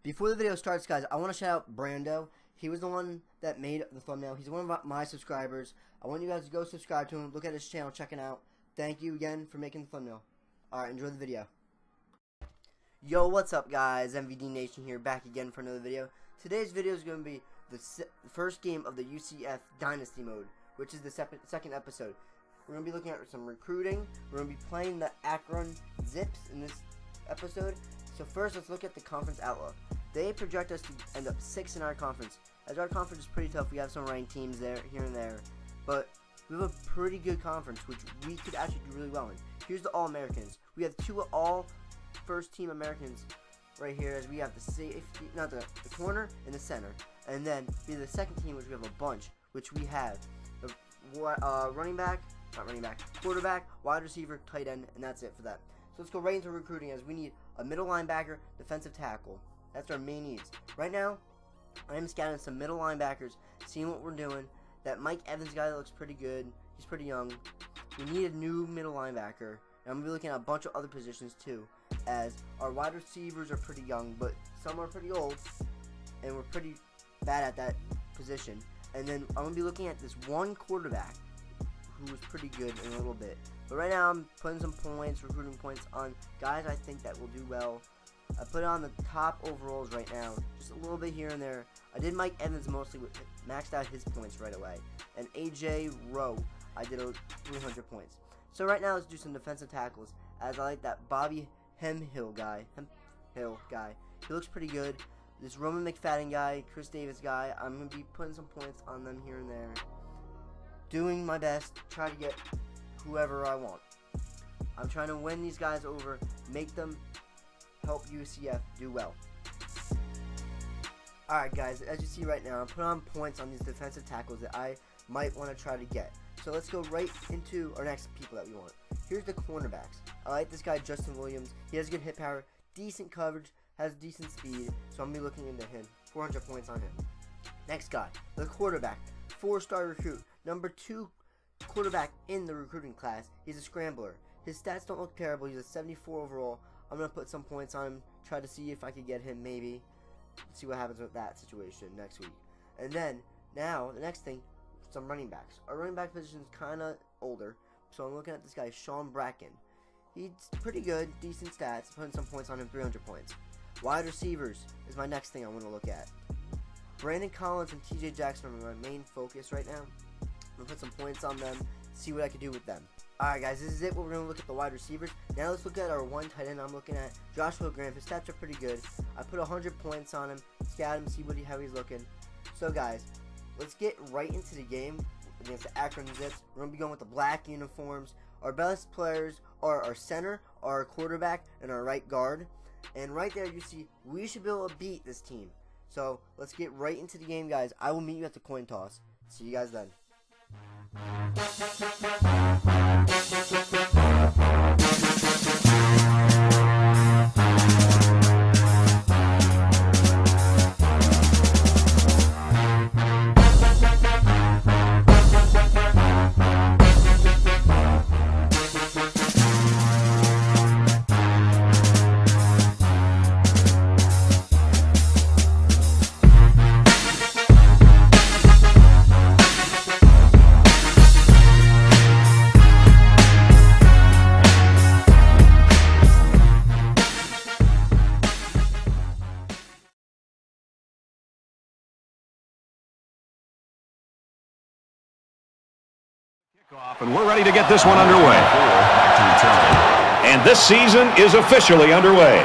Before the video starts, guys, I want to shout out Brando. He was the one that made the thumbnail. He's one of my subscribers. I want you guys to go subscribe to him, look at his channel, check it out. Thank you again for making the thumbnail. Alright, enjoy the video. Yo, what's up, guys? MVD Nation here, back again for another video. Today's video is going to be the first game of the UCF Dynasty mode, which is the second episode. We're going to be looking at some recruiting. We're going to be playing the Akron Zips in this episode. So first, let's look at the conference outlook. They project us to end up 6th in our conference. As our conference is pretty tough, we have some ranked teams there, here and there. But we have a pretty good conference, which we could actually do really well in. Here's the All-Americans. We have 2 all-first-team Americans right here, as we have the safety, not the corner and the center. And then we have the second team, which we have a bunch, which we have the quarterback, wide receiver, tight end, and that's it for that. So let's go right into recruiting, as we need a middle linebacker, defensive tackle. That's our main needs. Right now, I'm scouting some middle linebackers, seeing what we're doing. That Mike Evans guy looks pretty good. He's pretty young. We need a new middle linebacker. And I'm going to be looking at a bunch of other positions too, as our wide receivers are pretty young, but some are pretty old, and we're pretty bad at that position. And then I'm going to be looking at this one quarterback who was pretty good in a little bit. But right now I'm putting some points, recruiting points on guys I think that will do well. I put on the top overalls right now, just a little bit here and there. I did Mike Evans mostly, maxed out his points right away. And AJ Rowe, I did 300 points. So right now let's do some defensive tackles, as I like that Bobby Hemhill guy. He looks pretty good. This Roman McFadden guy, Chris Davis guy, I'm going to be putting some points on them here and there. Doing my best, try to get whoever I want. I'm trying to win these guys over, make them help UCF do well. Alright guys, as you see right now, I'm putting on points on these defensive tackles that I might want to try to get. So let's go right into our next people that we want. Here's the cornerbacks. I like this guy, Justin Williams. He has good hit power, decent coverage, has decent speed, so I'm going to be looking into him. 400 points on him. Next guy, the quarterback. 4-star recruit. Number 2 quarterback in the recruiting class. He's a scrambler. His stats don't look terrible. He's a 74 overall. I'm going to put some points on him, try to see if I could get him maybe. Let's see what happens with that situation next week. And then, now, the next thing, some running backs. Our running back position is kind of older, so I'm looking at this guy, Sean Bracken. He's pretty good, decent stats, putting some points on him, 300 points. Wide receivers is my next thing I want to look at. Brandon Collins and TJ Jackson are my main focus right now. I'm going to put some points on them, see what I can do with them. Alright guys, this is it. We're going to look at the wide receivers. Now let's look at our one tight end. I'm looking at Joshua Graham. His stats are pretty good. I put 100 points on him, scout him, see how he's looking. So guys, let's get right into the game against the Akron Zips. We're going to be going with the black uniforms. Our best players are our center, our quarterback, and our right guard. And right there you see we should be able to beat this team. So let's get right into the game, guys. I will meet you at the coin toss. See you guys then. And we're ready to get this one underway. And this season is officially underway.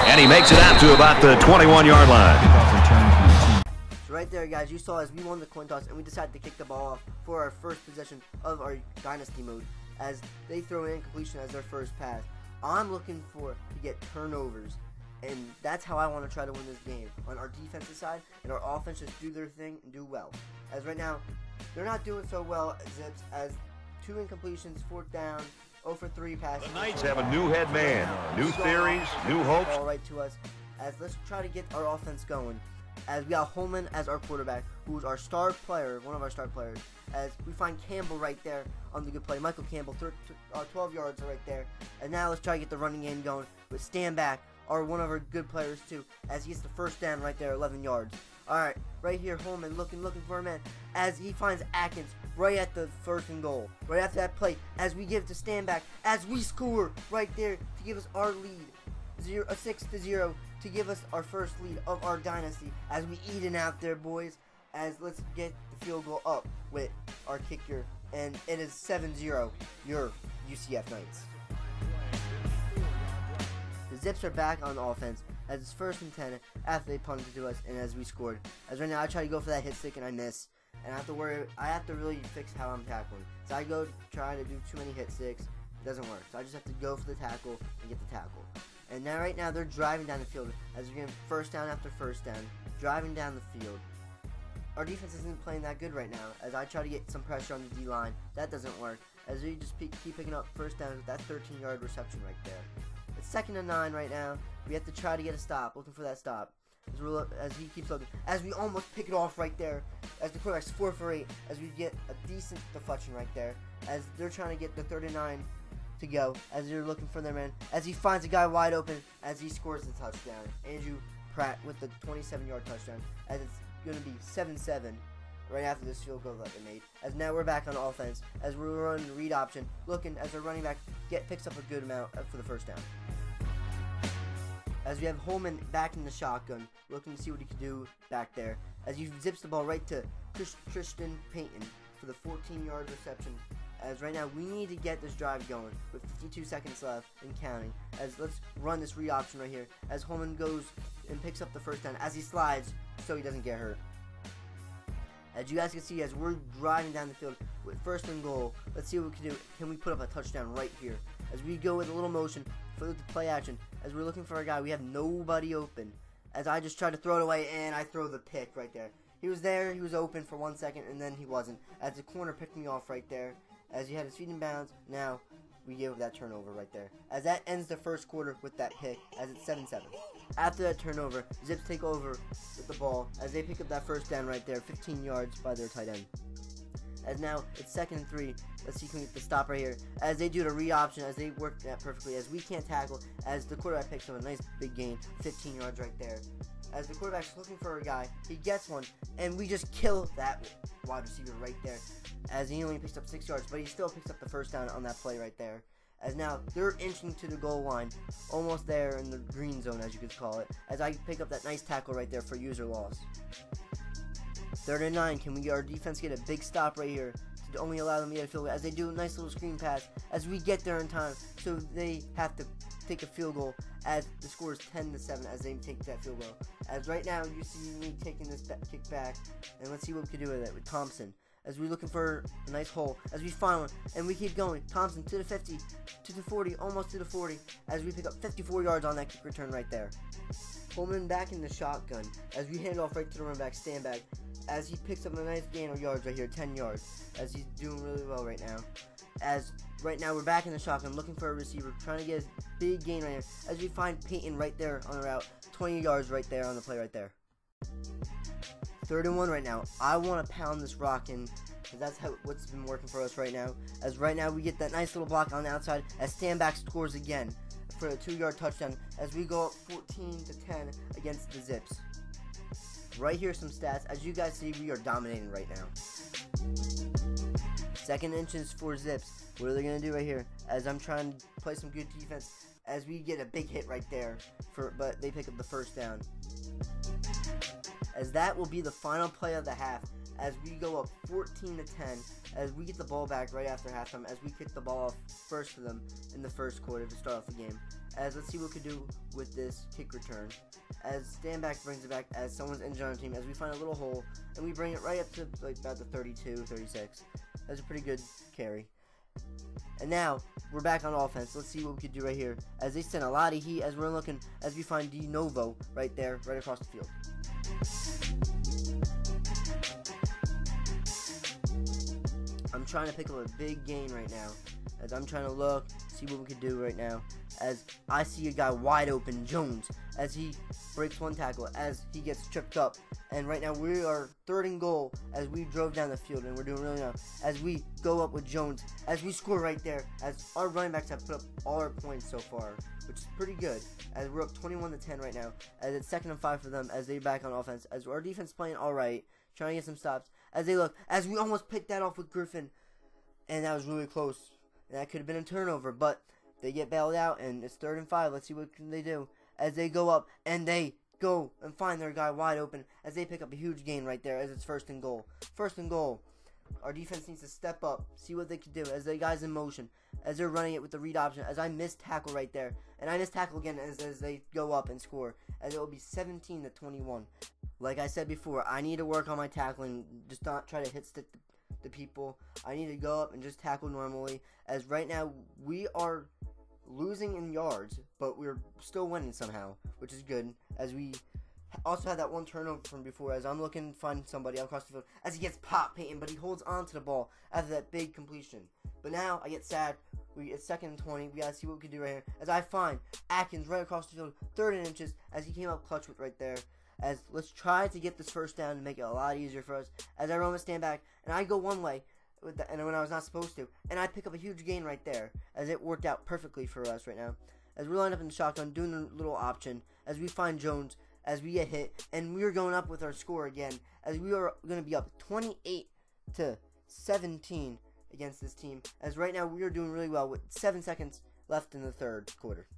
And he makes it out to about the 21-yard line. So right there, guys, you saw as we won the coin toss and we decided to kick the ball off for our first possession of our Dynasty mode, as they throw in completion as their first pass. I'm looking to get turnovers. And that's how I want to try to win this game, on our defensive side, and our offense just do their thing and do well. As right now, they're not doing so well, Zips, as 2 incompletions, 4th down, 0 for 3 passes. The Knights have a new head man, new theories, new hopes. All right to us, as let's try to get our offense going. as we got Holman as our quarterback, who's our star player, one of our star players, as we find Campbell right there on the good play. Michael Campbell, 12 yards right there. And now let's try to get the running game going with stand back, one of our good players too, as he gets the first down right there, 11 yards. Alright, right here, Holman looking for a man, as he finds Atkins right at the 1st and goal. Right after that play, as we give it to stand back, as we score right there to give us our lead, 6-0, to give us our first lead of our dynasty, as we eating out there, boys. As let's get the field goal up with our kicker, and it is 7-0, your UCF Knights. The Zips are back on offense, as it's 1st and 10 after they punted to us, and as we scored. As right now I try to go for that hit stick and I miss, and I have to really fix how I'm tackling. So I go try to do too many hit sticks, it doesn't work. So I just have to go for the tackle and get the tackle. And now right now they're driving down the field, as we're getting first down after first down, driving down the field. Our defense isn't playing that good right now, as I try to get some pressure on the D-line. That doesn't work, as we just keep picking up first downs with that 13-yard reception right there. It's 2nd and 9 right now. We have to try to get a stop, looking for that stop. As he keeps looking, as we almost pick it off right there, as the quarterback's 4 for 8, as we get a decent deflection right there, as they're trying to get the 39 to go, as they're looking for their man, as he finds a guy wide open, as he scores the touchdown. Andrew Pratt with the 27-yard touchdown, as it's going to be 7-7 right after this field goal that they made. As now we're back on offense, as we're running the read option, looking as our running back picks up a good amount for the first down. As we have Holman back in the shotgun, looking to see what he can do back there, as he zips the ball right to Tristan Payton for the 14-yard reception. As right now we need to get this drive going with 52 seconds left and counting. As let's run this read option right here, as Holman goes and picks up the first down as he slides so he doesn't get hurt. As you guys can see, as we're driving down the field with 1st and goal, let's see what we can do. Can we put up a touchdown right here? As we go with a little motion for the play action, as we're looking for a guy, we have nobody open. As I just try to throw it away, and I throw the pick right there. He was there, he was open for 1 second, and then he wasn't. As the corner picked me off right there, as he had his feet in bounds. Now we gave that turnover right there. As that ends the first quarter with that pick, as it's 7-7. After that turnover, Zips take over with the ball, as they pick up that first down right there, 15 yards by their tight end. As now it's 2nd and 3. Let's see if we can get the stop right here. As they do the read option, as they work that perfectly, as we can't tackle, as the quarterback picks up a nice big gain, 15 yards right there. As the quarterback's looking for a guy, he gets one, and we just kill that wide receiver right there. As he only picks up 6 yards, but he still picks up the first down on that play right there. As now they're inching to the goal line, almost there in the green zone, as you could call it. As I pick up that nice tackle right there for user loss. 3rd and 9. Can we get our defense get a big stop right here to only allow them to get a field goal? As they do a nice little screen pass, as we get there in time, so they have to take a field goal. As the score is 10-7, as they take that field goal. As right now you see me taking this kick back, and let's see what we can do with it with Thompson. As we're looking for a nice hole, as we find one, and we keep going. Thompson to the 50, to the 40, almost to the 40, as we pick up 54 yards on that kick return right there. Holman back in the shotgun, as we hand off right to the running back, stand back, as he picks up a nice gain of yards right here, 10 yards, as he's doing really well right now. As right now we're back in the shotgun, looking for a receiver, trying to get a big gain right here, as we find Peyton right there on the route, 20 yards right there on the play right there. 3rd and 1 right now. I want to pound this rock in, because that's what's been working for us right now. As right now we get that nice little block on the outside, as Standback scores again for a 2-yard touchdown, as we go up 14-10 against the Zips. Right here some stats. As you guys see, we are dominating right now. 2nd inches for Zips. What are they going to do right here? As I'm trying to play some good defense, as we get a big hit right there, but they pick up the first down. As that will be the final play of the half, as we go up 14-10, as we get the ball back right after halftime, as we kick the ball off first for them in the first quarter to start off the game. As let's see what we can do with this kick return. As Standback brings it back, as someone's injured on the team, as we find a little hole, and we bring it right up to like about the 32, 36. That's a pretty good carry. And now we're back on offense. Let's see what we can do right here. As they send a lot of heat, as we're looking, as we find De Novo right there, right across the field. I'm trying to pick up a big gain right now, as I'm trying to look, see what we can do right now. As I see a guy wide open, Jones, as he breaks one tackle, as he gets tripped up. And right now we are 3rd and goal as we drove down the field, and we're doing really well. As we go up with Jones, as we score right there, as our running backs have put up all our points so far, which is pretty good. As we're up 21-10 right now, as it's 2nd and 5 for them, as they're back on offense. As our defense playing all right, trying to get some stops. As they look, as we almost picked that off with Griffin, and that was really close. And that could have been a turnover, but they get bailed out, and it's 3rd and 5. Let's see what can they do. As they go up, and they go and find their guy wide open, as they pick up a huge gain right there, as it's 1st and goal. 1st and goal. Our defense needs to step up, see what they can do, as the guys in motion, as they're running it with the read option, as I missed tackle right there. And I missed tackle again as they go up and score, as it will be 17-21. Like I said before, I need to work on my tackling, just not try to hit stick the people. I need to go up and just tackle normally, as right now we are losing in yards, but we're still winning somehow, which is good, as we also had that one turnover from before, as I'm looking to find somebody across the field, as he gets popped, Peyton, but he holds on to the ball after that big completion. But now I get sad. It's 2nd and 20. We gotta see what we can do right here, as I find Atkins right across the field, 3rd and inches, as he came up clutch with right there. As let's try to get this 1st down and make it a lot easier for us. As I run the stand back, and I go one way, and when I was not supposed to, and I pick up a huge gain right there, as it worked out perfectly for us right now. As we're lined up in the shotgun, doing the little option, as we find Jones, as we get hit, and we are going up with our score again, as we are going to be up 28-17 against this team, as right now we are doing really well with 7 seconds left in the 3rd quarter.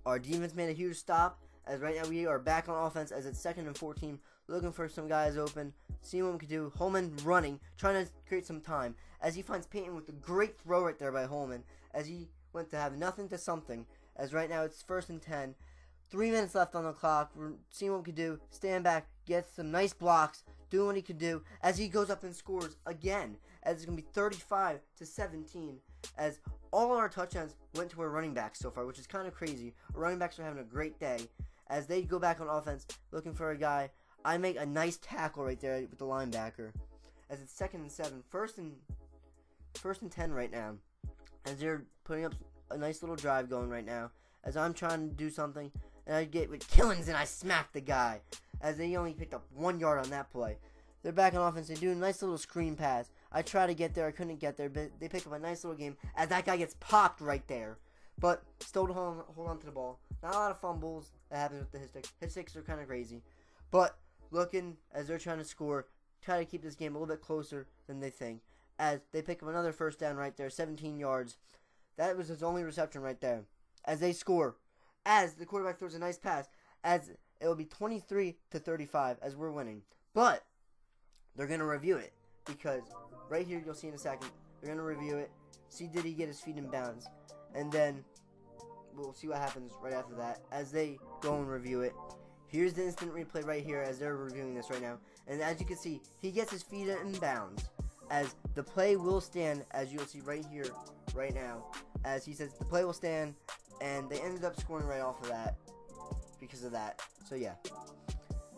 Our defense made a huge stop, as right now we are back on offense, as it's 2nd and 14, looking for some guys open, seeing what we can do. Holman running, trying to create some time, as he finds Peyton with a great throw right there by Holman, as he went to have nothing to something, as right now it's 1st and 10, 3 minutes left on the clock. We're seeing what we can do, stand back, get some nice blocks, doing what he could do, as he goes up and scores again, as it's going to be 35-17, as all our touchdowns went to our running backs so far, which is kind of crazy. Our running backs are having a great day, as they go back on offense, looking for a guy. I make a nice tackle right there with the linebacker, as it's 2nd and 7, 1st and 10 right now, as they're putting up a nice little drive going right now, as I'm trying to do something, and I get with Killings, and I smack the guy, as they only picked up 1 yard on that play. They're back on offense, they do a nice little screen pass. I try to get there, I couldn't get there, but they pick up a nice little game, as that guy gets popped right there, but still hold on to the ball. Not a lot of fumbles that happens with the hit sticks. Hit sticks are kind of crazy, but looking as they're trying to score, try to keep this game a little bit closer than they think, as they pick up another 1st down right there, 17 yards. That was his only reception right there, as they score, as the quarterback throws a nice pass, as it will be 23-35, as we're winning. But they're going to review it, because right here you'll see in a second, they're going to review it, see did he get his feet in bounds, and then we'll see what happens right after that, as they go and review it. Here's the instant replay right here, as they're reviewing this right now, and as you can see, he gets his feet in bounds, as the play will stand, as you'll see right here, right now, as he says the play will stand, and they ended up scoring right off of that, because of that. So yeah,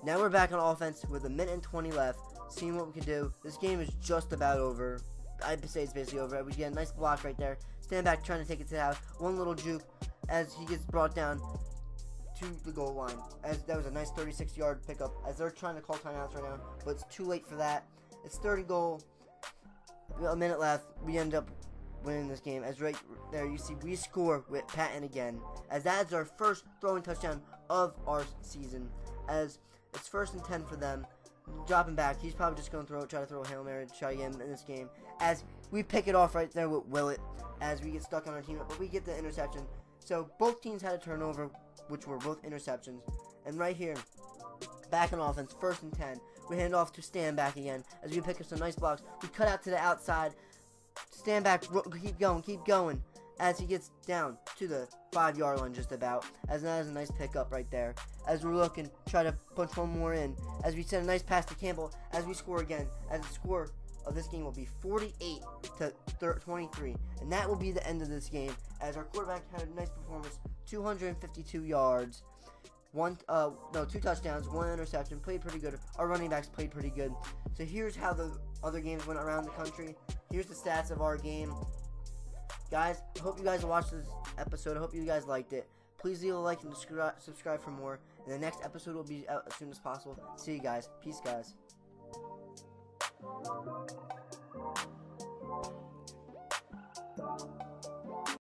now we're back on offense with 1:20 left, seeing what we can do. This game is just about over. I'd say it's basically over. We get a nice block right there, stand back trying to take it to the house, one little juke, as he gets brought down to the goal line, as that was a nice 36-yard pickup, as they're trying to call timeouts right now, but it's too late for that. It's 3rd and goal, a minute left. We end up winning this game, as right there you see we score with Patton again, as that is our first throwing touchdown of our season, as it's 1st and 10 for them. Dropping back, he's probably just going to try to throw a Hail Mary to try to get him in this game, as we pick it off right there with Willett, as we get stuck on our team, but we get the interception. So both teams had a turnover, which were both interceptions, and right here, back on offense, 1st and 10, we hand off to stand back again, as we pick up some nice blocks. We cut out to the outside, stand back, keep going, as he gets down to the 5-yard line just about, as that is a nice pickup right there, as we're looking, try to punch one more in, as we send a nice pass to Campbell, as we score again, as the score of this game will be 48-23, and that will be the end of this game, as our quarterback had a nice performance, 252 yards, 2 touchdowns, 1 interception. Played pretty good. Our running backs played pretty good. So here's how the other games went around the country. Here's the stats of our game. Guys, I hope you guys watched this episode. I hope you guys liked it. Please leave a like and subscribe for more. And the next episode will be out as soon as possible. See you guys. Peace, guys.